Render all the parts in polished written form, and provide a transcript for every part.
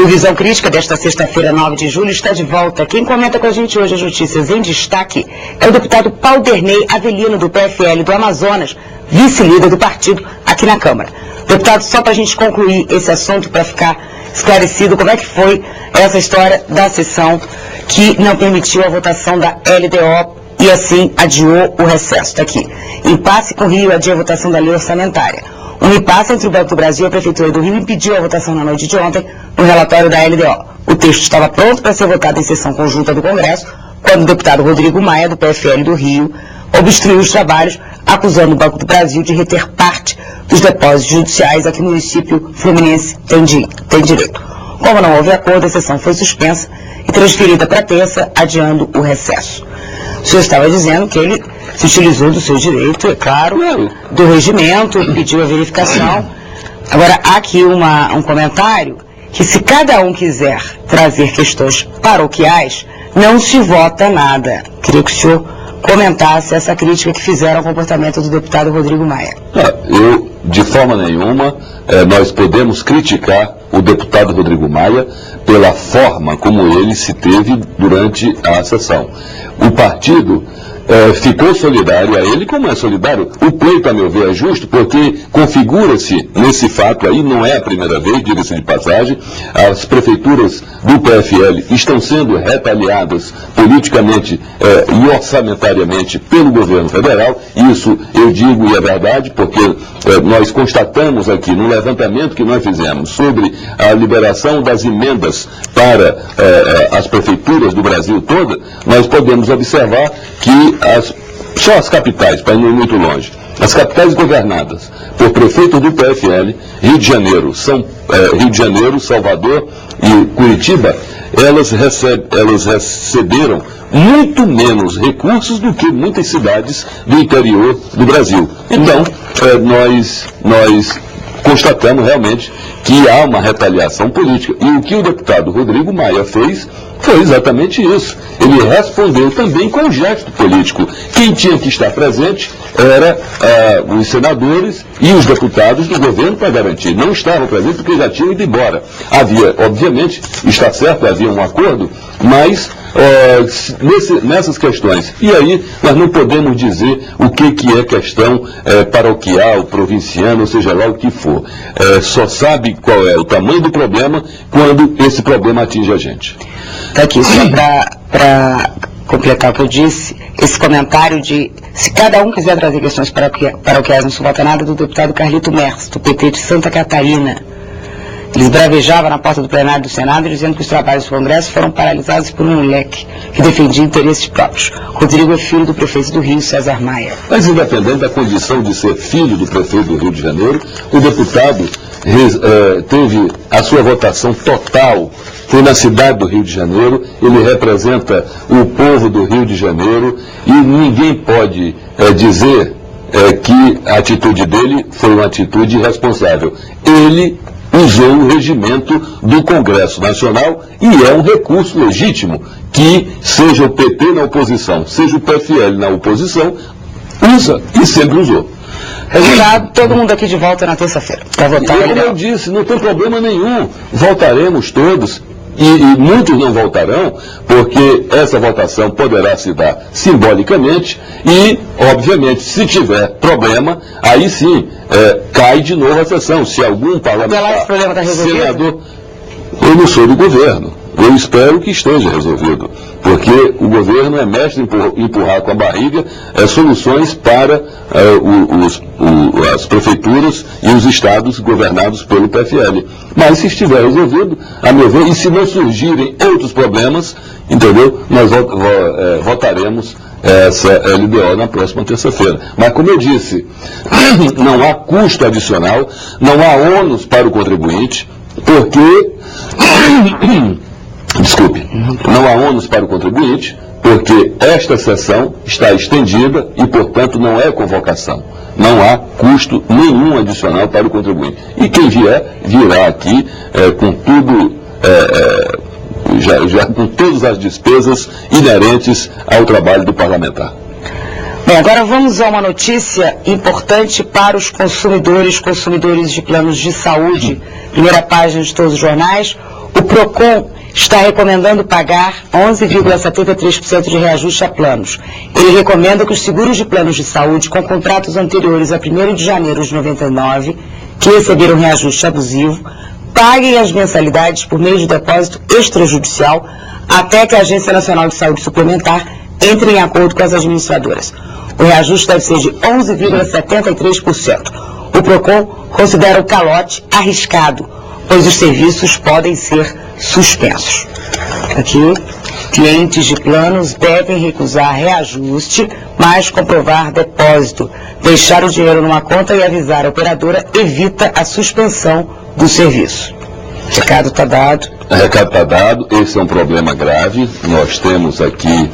O Visão Crítica desta sexta-feira, 9 de julho, está de volta. Quem comenta com a gente hoje as notícias em destaque é o deputado Paulderney Avelino, do PFL do Amazonas, vice-líder do partido aqui na Câmara. Deputado, só para a gente concluir esse assunto, para ficar esclarecido como é que foi essa história da sessão que não permitiu a votação da LDO e assim adiou o recesso. Está aqui. Impasse com o Rio adia a votação da lei orçamentária. Um impasse entre o Banco do Brasil e a Prefeitura do Rio impediu a votação na noite de ontem no relatório da LDO. O texto estava pronto para ser votado em sessão conjunta do Congresso, quando o deputado Rodrigo Maia, do PFL do Rio, obstruiu os trabalhos, acusando o Banco do Brasil de reter parte dos depósitos judiciais a que o município fluminense tem direito. Como não houve acordo, a sessão foi suspensa e transferida para terça, adiando o recesso. O senhor estava dizendo que ele se utilizou do seu direito, é claro, do regimento, pediu a verificação. Agora, há aqui um comentário que se cada um quiser trazer questões paroquiais, não se vota nada. Queria que o senhor comentasse essa crítica que fizeram ao comportamento do deputado Rodrigo Maia. Eu, de forma nenhuma, nós podemos criticar o deputado Rodrigo Maia pela forma como ele se teve durante a sessão. O partido ficou solidário a ele, como é solidário. O pleito, a meu ver, é justo, porque configura-se nesse fato aí, não é a primeira vez, diga-se de passagem, as prefeituras do PFL estão sendo retaliadas politicamente e orçamentariamente pelo governo federal. Isso eu digo e é verdade, porque nós constatamos aqui no levantamento que nós fizemos sobre a liberação das emendas para as prefeituras do Brasil toda, nós podemos observar que só as capitais, para não ir muito longe, as capitais governadas por prefeitos do PFL, Rio de Janeiro, Salvador e Curitiba, elas receberam muito menos recursos do que muitas cidades do interior do Brasil. Então, nós constatamos realmente que há uma retaliação política. E o que o deputado Rodrigo Maia fez foi exatamente isso. Ele respondeu também com um gesto político. Quem tinha que estar presente era os senadores e os deputados do governo para garantir. Não estavam presentes porque já tinham ido embora. Havia, obviamente, está certo, havia um acordo, mas nessas questões. E aí nós não podemos dizer o que é questão paroquial, provinciana, ou seja lá o que for. Só sabe qual é o tamanho do problema quando esse problema atinge a gente. Está aqui, só para completar o que eu disse, esse comentário de se cada um quiser trazer questões paroquiais, não se vota nada, do deputado Carlito Mers, do PT de Santa Catarina. Eles bravejavam na porta do plenário do Senado, dizendo que os trabalhos do Congresso foram paralisados por um moleque que defendia interesses próprios. Rodrigo é filho do prefeito do Rio, César Maia. Mas independente da condição de ser filho do prefeito do Rio de Janeiro, o deputado teve a sua votação total, foi na cidade do Rio de Janeiro, ele representa o povo do Rio de Janeiro e ninguém pode dizer que a atitude dele foi uma atitude irresponsável. Ele usou o regimento do Congresso Nacional e é um recurso legítimo que, seja o PT na oposição, seja o PFL na oposição, usa e sempre usou. Resultado, todo mundo aqui de volta na terça-feira. Para votar. Como eu disse, não tem problema nenhum. Voltaremos todos. E muitos não voltarão, porque essa votação poderá se dar simbolicamente e, obviamente, se tiver problema, aí sim, cai de novo a sessão. Se algum parlamentar, senador, eu não sou do governo, eu espero que esteja resolvido, porque o governo é mestre em empurrar com a barriga soluções para as prefeituras e os estados governados pelo PFL. Mas se estiver resolvido, a meu ver, e se não surgirem outros problemas, entendeu? Nós votaremos essa LDO na próxima terça-feira. Mas, como eu disse, não há custo adicional, não há ônus para o contribuinte, porque... Desculpe, não há ônus para o contribuinte, porque esta sessão está estendida e, portanto, não é convocação. Não há custo nenhum adicional para o contribuinte. E quem vier, virá aqui com tudo, já com todas as despesas inerentes ao trabalho do parlamentar. Bem, agora vamos a uma notícia importante para os consumidores de planos de saúde. Primeira página de todos os jornais. O PROCON está recomendando pagar 11,73% de reajuste a planos. Ele recomenda que os seguros de planos de saúde com contratos anteriores a 1º de janeiro de 99, que receberam reajuste abusivo, paguem as mensalidades por meio de depósito extrajudicial até que a Agência Nacional de Saúde Suplementar entre em acordo com as administradoras. O reajuste deve ser de 11,73%. O PROCON considera o calote arriscado, pois os serviços podem ser suspensos. Aqui, clientes de planos devem recusar reajuste, mas comprovar depósito. Deixar o dinheiro numa conta e avisar a operadora evita a suspensão do serviço. O recado está dado. O recado está dado. Esse é um problema grave. Nós temos aqui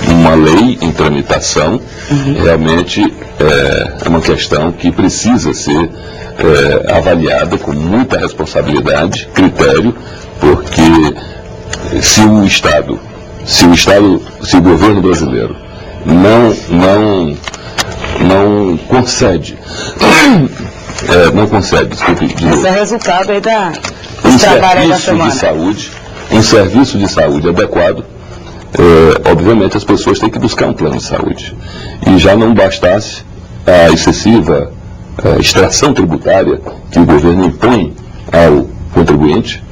uma lei em tramitação. Realmente é uma questão que precisa ser avaliada com muita responsabilidade, critério, porque se o governo brasileiro não concede, desculpe, esse é o resultado aí do trabalho da semana. Um serviço de saúde adequado, obviamente as pessoas têm que buscar um plano de saúde. E já não bastasse a excessiva extração tributária que o governo impõe ao contribuinte,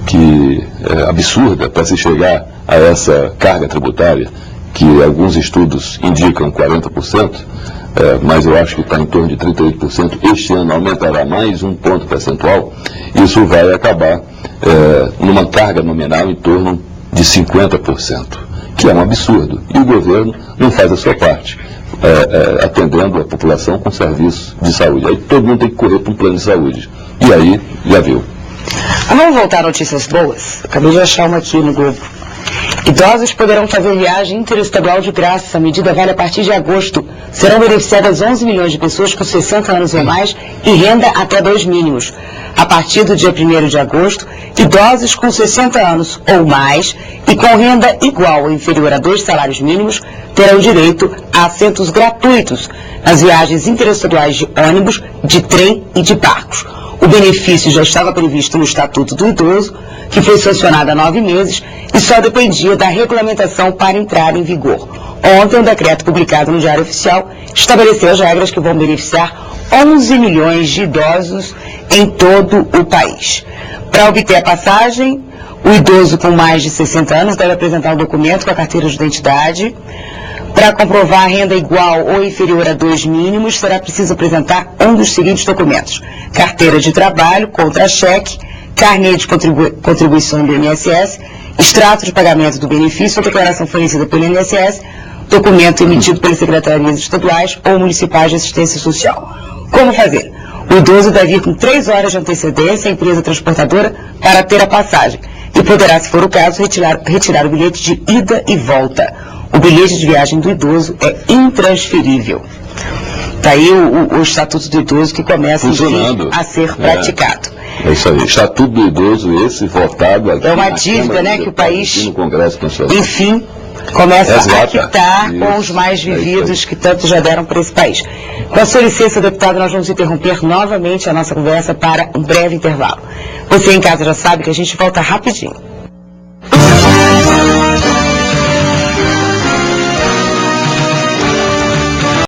que é absurda para se chegar a essa carga tributária, que alguns estudos indicam 40%, mas eu acho que está em torno de 38%. Este ano aumentará mais um ponto percentual. Isso vai acabar numa carga nominal em torno de 50%, que é um absurdo. E o governo não faz a sua parte, atendendo a população com serviços de saúde. Aí todo mundo tem que correr para um plano de saúde. E aí, já viu. Vamos voltar a notícias boas? Acabei de achar uma aqui no Globo. Idosos poderão fazer viagem interestadual de graça. A medida vale a partir de agosto. Serão beneficiadas 11 milhões de pessoas com 60 anos ou mais e renda até 2 mínimos. A partir do dia 1º de agosto, idosos com 60 anos ou mais e com renda igual ou inferior a 2 salários mínimos terão direito a assentos gratuitos nas viagens interestaduais de ônibus, de trem e de barcos. O benefício já estava previsto no Estatuto do Idoso, que foi sancionado há 9 meses e só dependia da regulamentação para entrar em vigor. Ontem, um decreto publicado no Diário Oficial estabeleceu as regras que vão beneficiar 11 milhões de idosos em todo o país. Para obter a passagem, o idoso com mais de 60 anos deve apresentar um documento com a carteira de identidade. Para comprovar a renda igual ou inferior a 2 mínimos, será preciso apresentar um dos seguintes documentos: carteira de trabalho, contra-cheque, carnê de contribuição do INSS, extrato de pagamento do benefício ou declaração fornecida pelo INSS, documento emitido pelas secretarias estaduais ou municipais de assistência social. Como fazer? O idoso deve ir com 3 horas de antecedência à empresa transportadora para ter a passagem e poderá, se for o caso, retirar o bilhete de ida e volta. O bilhete de viagem do idoso é intransferível. Está aí o Estatuto do Idoso que começa a ser praticado. É isso aí. Estatuto do Idoso, esse votado aqui. É uma dívida, né, que o país, no Congresso Nacional, enfim, começa a quitar com os mais vividos que tanto já deram para esse país. Com a sua licença, deputado, nós vamos interromper novamente a nossa conversa para um breve intervalo. Você em casa já sabe que a gente volta rapidinho.